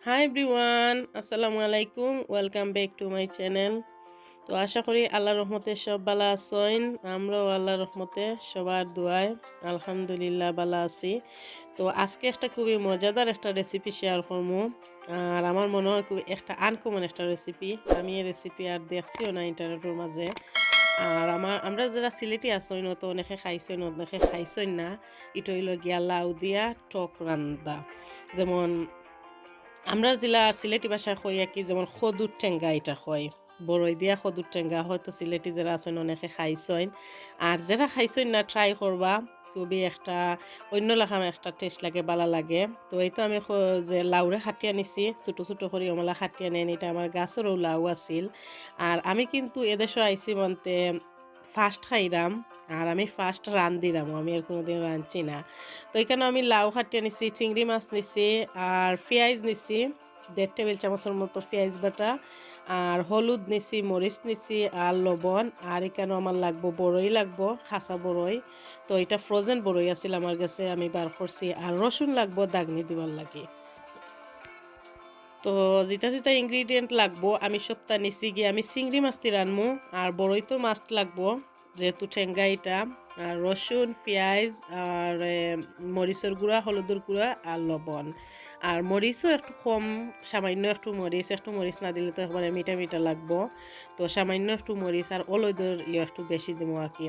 Hi everyone, আসসালামু আলাইকুম। Welcome back to my channel. তো আশা করি আল্লাহর রহমতে সব ভালো আছেন। আমরাও আল্লাহর রহমতে সবার দোয়ায় আলহামদুলিল্লাহ ভালো আছি। তো আজকে একটা খুবই মজাদার একটা রেসিপি শেয়ার করবো। আর আমার মনে হয় খুব একটা আনকমন একটা রেসিপি। আমি এই রেসিপি আর দেখছিও না ইন্টারনেটের মাঝে। আর আমরা যারা সিলেটি আসইন তো অনেকে খাইছেন, অনেকে খাইছেন না। এটা হইল গিয়া লাউ দিয়া টক রান্দা। যেমন আমরা জেলা সিলেটি ভাষায় কই কি, যেমন খদুর টেঙ্গা এটা হয়, বড়ই দিয়া খদুর টেঙ্গা হয়তো সিলেটি যারা আছেন অনেকে খাইছেন। আর যারা খাইছেন না ট্রাই করবা, খুবই একটা অন্য লাখাম একটা টেস্ট লাগে, ভালো লাগে। তো এই তো আমি যে লাউরে খাটিয়া নিছি, ছোটো ছোটো করে অমলা খাটিয়া নেন, এটা আমার গাছেরও লাউ আছিল। আর আমি কিন্তু এদেশও আইছি বলতে ফার্স্ট খাইরাম, আর আমি ফার্স্ট রান্ধিরাম, আমি আর কোনোদিন রাঁধছি না। তো এখানে আমি লাউ খাটিয়ে নিছি, চিংড়ি মাছ নিছি, আর পেঁয়াজ নিছি 1.5 টেবিল চামচের মতো পেঁয়াজ বাটা, আর হলুদ নিছি, মরিচ নিছি, আর লবণ। আর এখানে আমার লাগবো বড়ই, লাগবো খাসা বড়ই। তো এটা ফ্রোজেন বড়ই আছিল আমার কাছে, আমি বার করছি। আর রসুন লাগবো দাগনি দিবার লাগে। তো যেটা যেটা ইনগ্রিডিয়েন্ট লাগবো আমি সবটা নিছি গিয়ে আমি চিংড়ি মাছটি রানমু। আর বড়ই তো মাছ লাগবো যেহেতু ঠেঙ্গা এটা। আর রসুন, পেঁয়াজ, আর মরিচের গুঁড়া, হলুদের গুঁড়া, আর লবণ। আর মরিচও একটু কম, সামান্য একটু মরিচ না দিলে তো একবারে মিঠা মিঠা লাগবো। তো সামান্য একটু মরিচ আর হলুদের একটু বেশি দেবো আর কি।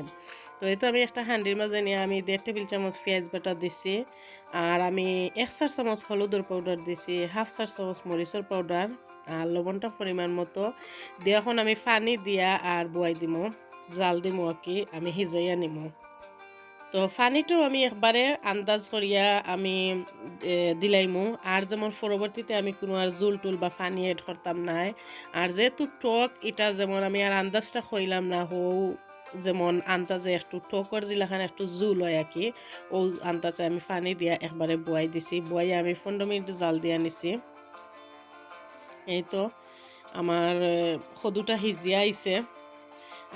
তো এই তো আমি একটা হাঁডির মাঝে নিয়ে আমি 1.5 টেবিল চামচ পেঁয়াজ বাটা দিছি। আর আমি 1 চা চামচ হলুদের পাউডার দিছি, 1/2 চা চামচ মরিচের পাউডার, আর লবণটা পরিমাণ মতো দিয়ে এখন আমি পানি দিয়া আর বয়াই দিমো, জাল দিমো আর কি, আমি সিজাইয়া নিমো। তো পানিটাও আমি একবারে আন্দাজ করিয়া আমি দিলাইমু। আর যেমন পরবর্তীতে আমি কোনো আর জুল টুল বা পানি এড করতাম নাই। আর যেহেতু টক এটা, যেমন আমি আর আন্দাজটা কইলাম না হৌ, যেমন আন্দাজে একটু টকর জিলাখান একটু জুল হয় আর কি, ও আন্দাজে আমি পানি দিয়া একবারে বয়াই দিছি, বয়াই আমি 15 মিনিট জাল দিয়া নিছি। এই তো আমার সদুটা সিজিয়া আইছে।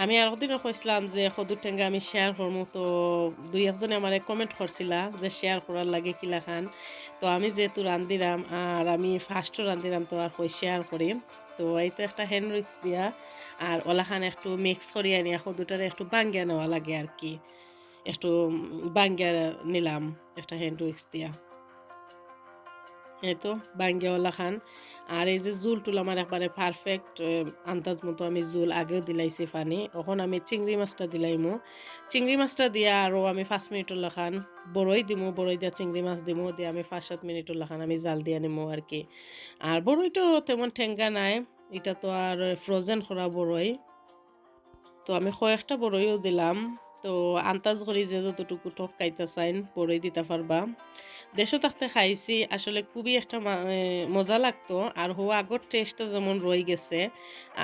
আমি আর একদিনও কইছিলাম যে খদুর টেঙ্গা আমি শেয়ার করবো, তো দুই একজনে আমার কমেন্ট করছিলা যে শেয়ার করার লাগে কিলা খান। তো আমি যেহেতু রান্ধিরাম আর আমি ফার্স্টও রান্ধিরাম, তো আর কই শেয়ার করি। তো এই তো একটা হ্যান্ড উইক্স দিয়া আর ওলাখান একটু মিক্স করিয়া নিয়ে খদুটারে একটু বাঙ্গিয়া নেওয়া লাগে আর কি, একটু বাঙ্গিয়া নিলাম একটা হ্যান্ড উইক্স দিয়া। এই তো বাঙ্গিয়াওয়ালা খান। আর এই যে জুল টুল আমার একবারে পারফেক্ট আন্দাজ মতো আমি জুল আগেও দিলাইছি পানি। এখন আমি চিংড়ি মাছটা দিলাইমু, চিংড়ি মাছটা দিয়া আরও আমি 5 মিনিটের লাখান বড়ই দিমু, বড়ই দিয়া চিংড়ি মাছ দিমু, দিয়ে আমি 5-7 মিনিটের লাখান আমি জাল দিয়া নিমু আর কি। আর বড়ইটা তেমন ঠেঙ্গা নাই, এটা তো আর ফ্রোজেন করা বড়ই। তো আমি কয়েকটা বড়ইও দিলাম। তো আন্দাজ করি যে যতটুকু টক খাইতে চাইন বড়ই দিতে পারবা। দেশও থাকতে খাইছি, আসলে খুবই একটা মজা লাগতো। আর হো আগর টেস্টটা যেমন রয়ে গেছে।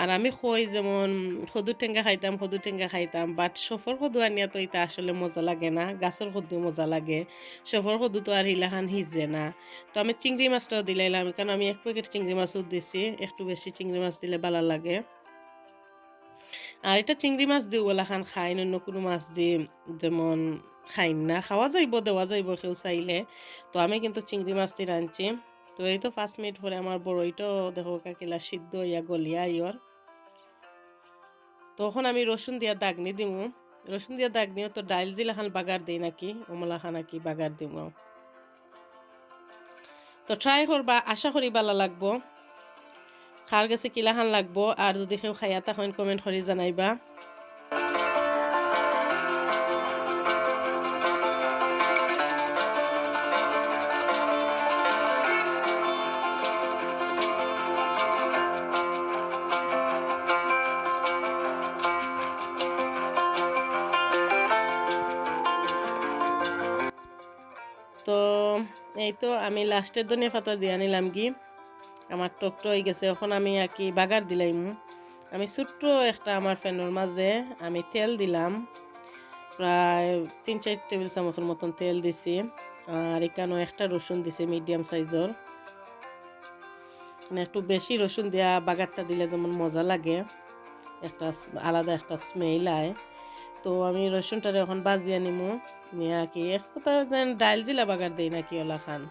আর আমি কই যেমন খদুর টেঙ্গা খাইতাম, বাট সফর কদু আনিয়া তো এটা আসলে মজা লাগে না, গাছের কদু মজা লাগে। সফর কদু তো আর হিলাখান সিজে না। তো আমি চিংড়ি মাছটাও দিলাইলাম, কারণ আমি 1 প্যাকেট চিংড়ি মাছও দিছি, একটু বেশি চিংড়ি মাছ দিলে ভালো লাগে। আর এটা চিংড়ি মাছ দিয়ে ওলা খান খাইন, অন্য কোনো মাছ দিয়ে যেমন খাইন না, খাওয়া যাইব, দেওয়া যাইব কেউ চাইলে। তো আমি কিন্তু চিংড়ি মাছ দিয়ে রাঁধছি। তো এই তো 5 মিনিট পরে আমার বড়ইটাও দেখো কাকিলা সিদ্ধ ইয়া গলিয়া ইয়র। তখন আমি রসুন দিয়া দাগনি দিমু, রসুন দিয়া দাগনিও তো ডাইল জিলাখান বাগার দিই নাকি, অমলা খান নাকি বাগার দিমু। তো ট্রাই করবা, আশা করি ভালো লাগবো। খার গেছে কিলাখান লাগবো, আর যদি কেউ খাইয়া তখন কমেন্ট করে জানাইবা। তো এই তো আমি লাস্টের ধনিয়া পাতা দিয়ে নিলাম কি, আমার টকটো হয়ে গেছে। এখন আমি আর কি বাগার দিলাম। আমি ছোট্ট একটা আমার ফ্যানের মাঝে আমি তেল দিলাম, প্রায় 3-4 টেবিল চামচের মতন তেল দিছি। আর এখানেও একটা রসুন দিছি মিডিয়াম সাইজর, মানে একটু বেশি রসুন দেওয়া বাগারটা দিলে যেমন মজা লাগে, একটা আলাদা একটা স্মেল আয়। তো আমি রসুনটারে এখন বাজিয়ে নিমু, নিয়ে আর কি এক কথা যেন ডাইল জিলা বাগার দেই নাকি ওলা খান।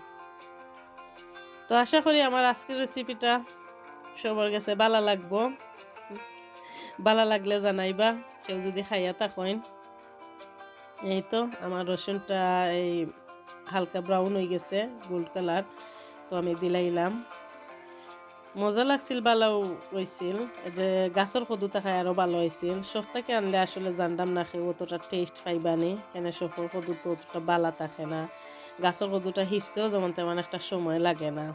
তো আশা করি আমার আজকের রেসিপিটা সবার কাছে ভালো লাগবো। ভালো লাগলে জানাইবা কেউ যদি খাইয়া থাকেন। এই তো আমার রসুনটা এই হালকা ব্রাউন হয়ে গেছে, গোল্ড কালার। তো আমি দিলাইলাম। মজা লাগছিল, ভালো হয়েছিল। যে গাছের কদুটা খাই আরও ভালো হয়েছিল। সস্তাকে আনলে আসলে জানতাম না খেয়ে অতটা টেস্ট পাইবানি, কেন সফর কদু তো অতটা বালা থাকে না। গাছের কদুটা হিসতেও যেমন তেমন একটা সময় লাগে না।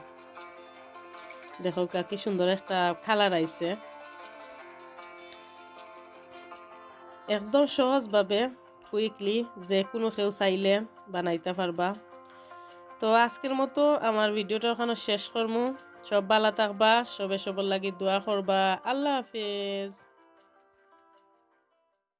দেখো কি সুন্দর একটা কালার আইছে। একদম সহজভাবে কুইকলি যে কোনো কেউ চাইলে বানাইতে পারবা। তো আজকের মতো আমার ভিডিওটা ওখানে শেষ করবো। সব ভালো থাকবা, সবে সবার লাগি দোয়া করবা। আল্লাহ হাফেজ।